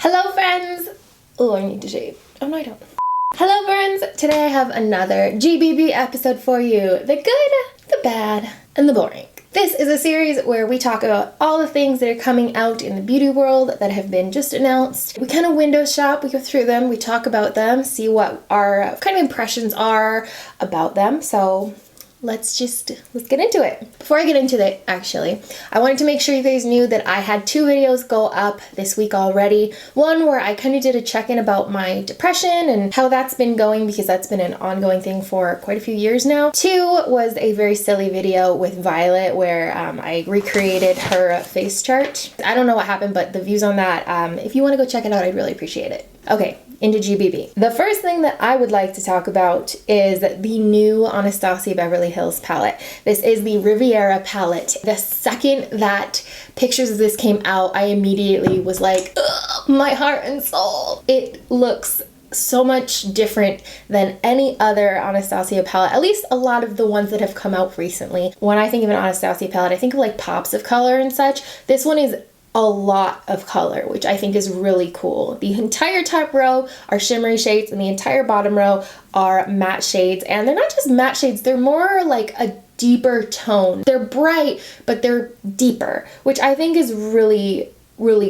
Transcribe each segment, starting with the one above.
Hello friends! Oh, I need to shave. Oh no, I don't. Hello friends! Today I have another GBB episode for you. The good, the bad, and the boring. This is a series where we talk about all the things that are coming out in the beauty world that have been just announced. We kind of window shop, we go through them, we talk about them, see what our kind of impressions are about them. So let's get into it. Before I get into it, actually, I wanted to make sure you guys knew that I had 2 videos go up this week already. One where I kind of did a check-in about my depression and how that's been going, because that's been an ongoing thing for quite a few years now. 2 was a very silly video with Violet where I recreated her face chart. I don't know what happened, but the views on that, if you want to go check it out, I'd really appreciate it. Okay, into GBB. The first thing that I would like to talk about is the new Anastasia Beverly Hills palette. This is the Riviera palette. The second that pictures of this came out, I immediately was like, ugh, my heart and soul. It looks so much different than any other Anastasia palette, at least a lot of the ones that have come out recently. When I think of an Anastasia palette, I think of like pops of color and such. This one is a lot of color, which I think is really cool. The entire top row are shimmery shades and the entire bottom row are matte shades, and they're not just matte shades, they're more like a deeper tone. They're bright, but they're deeper, which I think is really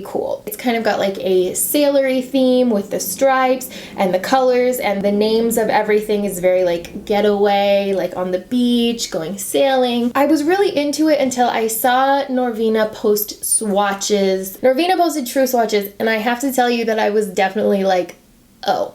cool. It's kind of got like a sailory theme with the stripes and the colors, and the names of everything is very like getaway, like on the beach, going sailing. I was really into it until I saw Norvina post swatches. Norvina posted true swatches, and I have to tell you that I was definitely like, oh.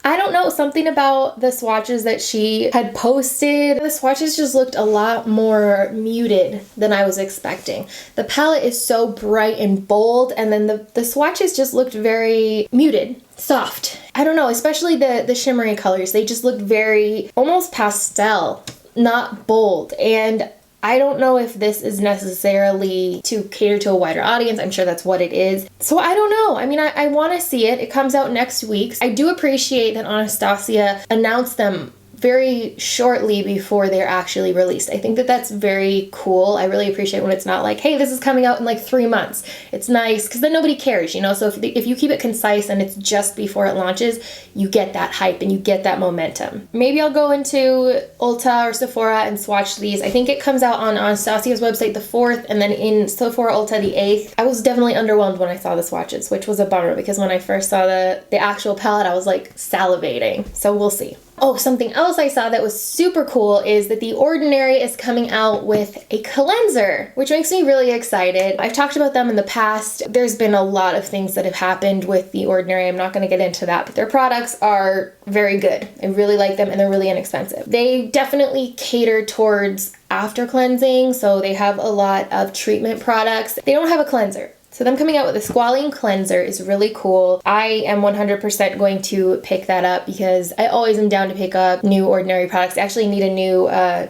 I don't know, something about the swatches that she had posted. The swatches just looked a lot more muted than I was expecting. The palette is so bright and bold, and then the swatches just looked very muted, soft. I don't know, especially the shimmery colors. They just looked very almost pastel, not bold. And I don't know if this is necessarily to cater to a wider audience. I'm sure that's what it is. So I don't know. I mean, I want to see it. It comes out next week. I do appreciate that Anastasia announced them very shortly before they're actually released. I think that that's very cool. I really appreciate when it's not like, hey, this is coming out in like 3 months. It's nice because then nobody cares, you know? So if you keep it concise and it's just before it launches, you get that hype and you get that momentum. Maybe I'll go into Ulta or Sephora and swatch these. I think it comes out on Anastasia's website the 4th, and then in Sephora Ulta the 8th. I was definitely underwhelmed when I saw the swatches, which was a bummer because when I first saw the actual palette, I was like salivating. So we'll see. Oh, something else I saw that was super cool is that The Ordinary is coming out with a cleanser, which makes me really excited. I've talked about them in the past. There's been a lot of things that have happened with The Ordinary. I'm not going to get into that, but their products are very good. I really like them, and they're really inexpensive. They definitely cater towards after cleansing, so they have a lot of treatment products. They don't have a cleanser. So them coming out with a squalene cleanser is really cool. I am 100% going to pick that up because I always am down to pick up new Ordinary products. I actually need a new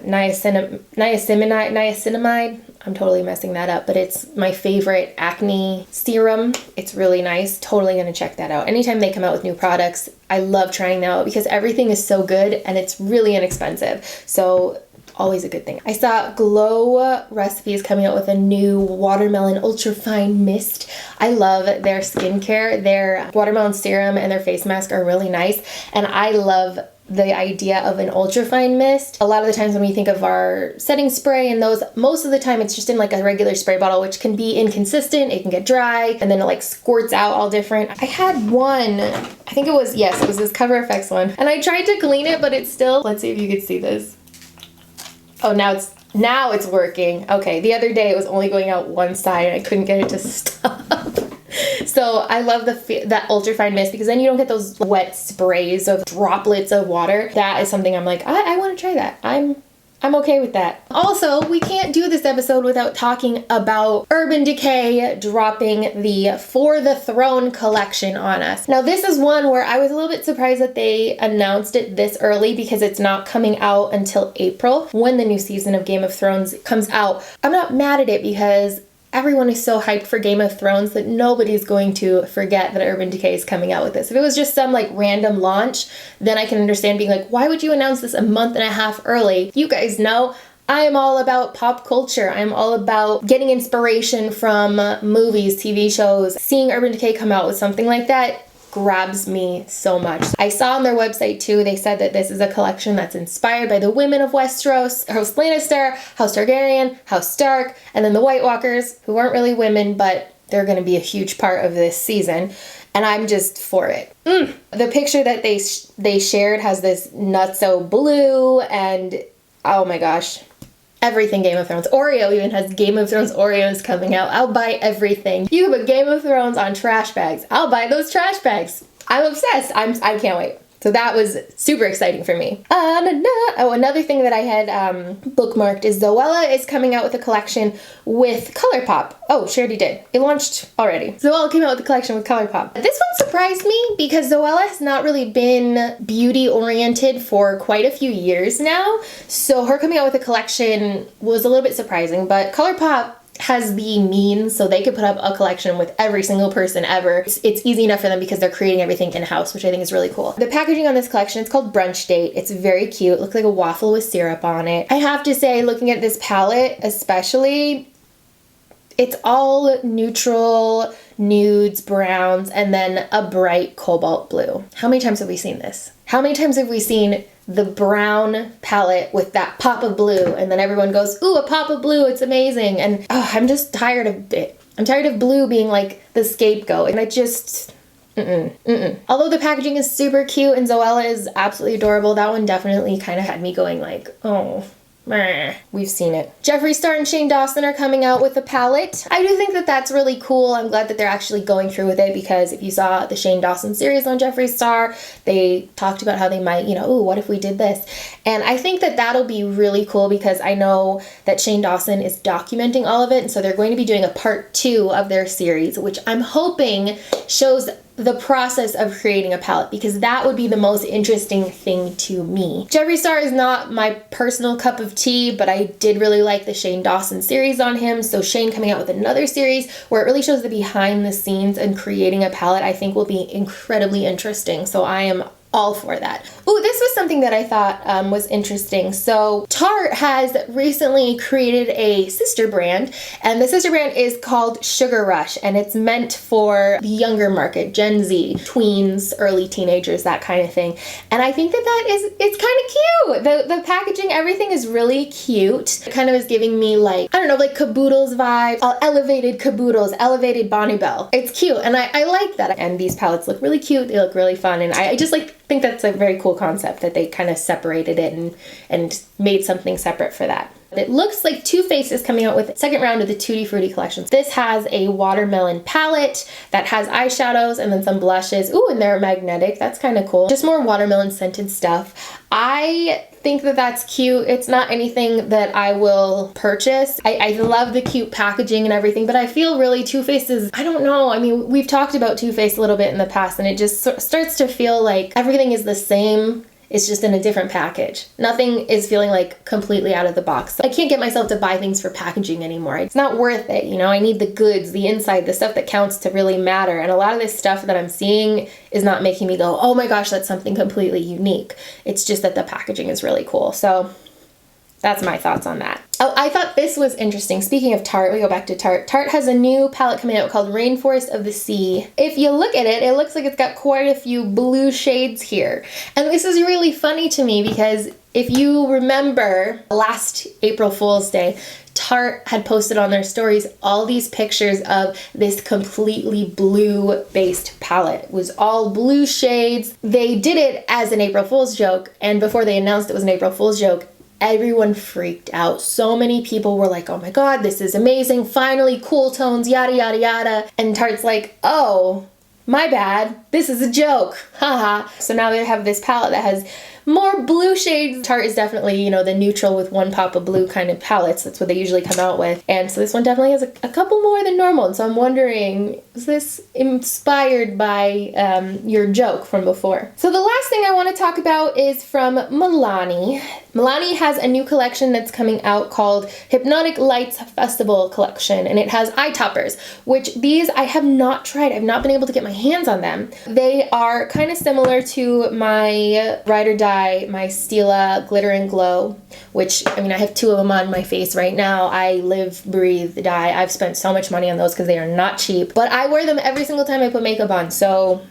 niacinamide. I'm totally messing that up, but it's my favorite acne serum. It's really nice. Totally gonna check that out. Anytime they come out with new products, I love trying them out because everything is so good and it's really inexpensive. So always a good thing. I saw Glow Recipes coming out with a new watermelon ultrafine mist. I love their skincare. Their watermelon serum and their face mask are really nice, and I love the idea of an ultrafine mist. A lot of the times when we think of our setting spray and those, most of the time it's just in like a regular spray bottle, which can be inconsistent, it can get dry, and then it like squirts out all different. I had one, I think it was this Coverfx one, and I tried to clean it, but it's still, let's see if you could see this. Oh, now it's working. Okay, the other day it was only going out one side and I couldn't get it to stop. So I love that ultrafine mist because then you don't get those wet sprays of droplets of water. That is something I'm like, I want to try that. I'm okay with that. Also, we can't do this episode without talking about Urban Decay dropping the For the Throne collection on us. Now, this is one where I was a little bit surprised that they announced it this early because it's not coming out until April when the new season of Game of Thrones comes out. I'm not mad at it because everyone is so hyped for Game of Thrones that nobody's going to forget that Urban Decay is coming out with this. If it was just some like random launch, then I can understand being like, why would you announce this a month and a half early? You guys know I am all about pop culture. I'm all about getting inspiration from movies, TV shows. Seeing Urban Decay come out with something like that grabs me so much. I saw on their website too, they said that this is a collection that's inspired by the women of Westeros, House Lannister, House Targaryen, House Stark, and then the White Walkers, who aren't really women, but they're going to be a huge part of this season. And I'm just for it. The picture that they shared has this nutso blue and oh my gosh. Everything Game of Thrones. Oreo even has Game of Thrones Oreos coming out. I'll buy everything. You can put Game of Thrones on trash bags. I'll buy those trash bags. I'm obsessed. I can't wait. So that was super exciting for me. Another thing that I had bookmarked is Zoella is coming out with a collection with ColourPop. Oh, she already did. It launched already. Zoella came out with a collection with ColourPop. This one surprised me because Zoella has not really been beauty oriented for quite a few years now. So her coming out with a collection was a little bit surprising, but ColourPop has the means so they could put up a collection with every single person ever. It's easy enough for them because they're creating everything in-house, which I think is really cool. The packaging on this collection, it's called Brunch Date. It's very cute. It looks like a waffle with syrup on it. I have to say, looking at this palette especially, it's all neutral nudes, browns, and then a bright cobalt blue. How many times have we seen this? How many times have we seen the brown palette with that pop of blue and then everyone goes, ooh, a pop of blue, it's amazing. And I'm just tired of it. I'm tired of blue being like the scapegoat, and I just Although the packaging is super cute and Zoella is absolutely adorable, that one definitely kind of had me going like, oh, meh. We've seen it. Jeffree Starr and Shane Dawson are coming out with a palette. I do think that that's really cool. I'm glad that they're actually going through with it, because if you saw the Shane Dawson series on Jeffree Starr, they talked about how they might, ooh, what if we did this? And I think that that'll be really cool, because I know that Shane Dawson is documenting all of it, and so they're going to be doing a part 2 of their series, which I'm hoping shows the process of creating a palette, because that would be the most interesting thing to me. Jeffree Starr is not my personal cup of tea, but I did really like the Shane Dawson series on him, so Shane coming out with another series where it really shows the behind the scenes and creating a palette, I think will be incredibly interesting, so I am all for that. Ooh, this was something that I thought was interesting. So Tarte has recently created a sister brand, and the sister brand is called Sugar Rush, and it's meant for the younger market, Gen Z, tweens, early teenagers, that kind of thing. And I think it's kind of cute. The packaging, everything is really cute. It kind of is giving me like, I don't know, like Caboodles vibes, elevated Caboodles, elevated Bonnie Bell. It's cute, and I like that. And these palettes look really cute. They look really fun, and I just think that's a very cool concept that they kind of separated it and made something separate for that. It looks like Too Faced is coming out with the second round of the Tutti Frutti collections. This has a watermelon palette that has eyeshadows and then some blushes. Ooh, and they're magnetic. That's kind of cool. Just more watermelon scented stuff. I think that that's cute. It's not anything that I will purchase. I love the cute packaging and everything, but I feel really Too Faced is, I don't know. I mean, we've talked about Too Faced a little bit in the past, and it just starts to feel like everything is the same. It's just in a different package. Nothing is feeling like completely out of the box. I can't get myself to buy things for packaging anymore. It's not worth it, I need the goods, the inside, the stuff that counts to really matter. And a lot of this stuff that I'm seeing is not making me go, oh my gosh, that's something completely unique. It's just that the packaging is really cool. So that's my thoughts on that. Oh, I thought this was interesting. Speaking of Tarte, we go back to Tarte. Tarte has a new palette coming out called Rainforest of the Sea. If you look at it, it looks like it's got quite a few blue shades here. And this is really funny to me because if you remember last April Fool's Day, Tarte had posted on their stories all these pictures of this completely blue-based palette. It was all blue shades. They did it as an April Fool's joke, and before they announced it was an April Fool's joke, everyone freaked out. So many people were like, oh my god, this is amazing, finally, cool tones, yada yada yada. And Tarte's like, oh, my bad, this is a joke, haha. So now they have this palette that has more blue shades. Tarte is definitely, the neutral with one pop of blue kind of palettes. That's what they usually come out with. And so this one definitely has a couple more than normal. And so I'm wondering, is this inspired by your joke from before? So the last thing I want to talk about is from Milani. Milani has a new collection that's coming out called Hypnotic Lights Festival Collection, and it has eye toppers, which these I have not tried. I've not been able to get my hands on them. They are kind of similar to my Ride or Die buy my Stila Glitter and Glow, which, I mean, I have 2 of them on my face right now. I live, breathe, die. I've spent so much money on those because they are not cheap. But I wear them every single time I put makeup on, so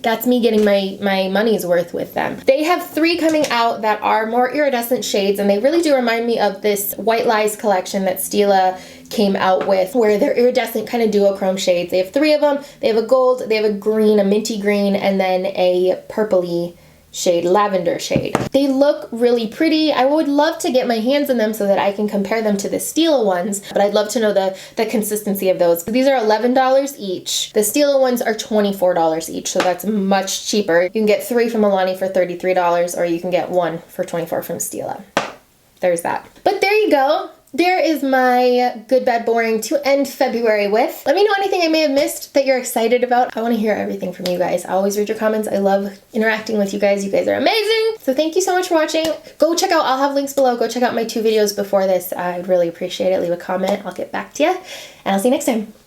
that's me getting my money's worth with them. They have 3 coming out that are more iridescent shades, and they really do remind me of this White Lies collection that Stila came out with, where they're iridescent kind of duochrome shades. They have 3 of them. They have a gold, they have a green, a minty green, and then a purpley shade, lavender shade. They look really pretty. I would love to get my hands on them so that I can compare them to the Stila ones, but I'd love to know the consistency of those. These are $11 each. The Stila ones are $24 each, so that's much cheaper. You can get 3 from Milani for $33, or you can get 1 for $24 from Stila. There's that. But there you go. There is my good, bad, boring to end February with. Let me know anything I may have missed that you're excited about. I want to hear everything from you guys. I always read your comments. I love interacting with you guys. You guys are amazing. So thank you so much for watching. Go check out, I'll have links below. Go check out my 2 videos before this. I'd really appreciate it. Leave a comment. I'll get back to you. And I'll see you next time.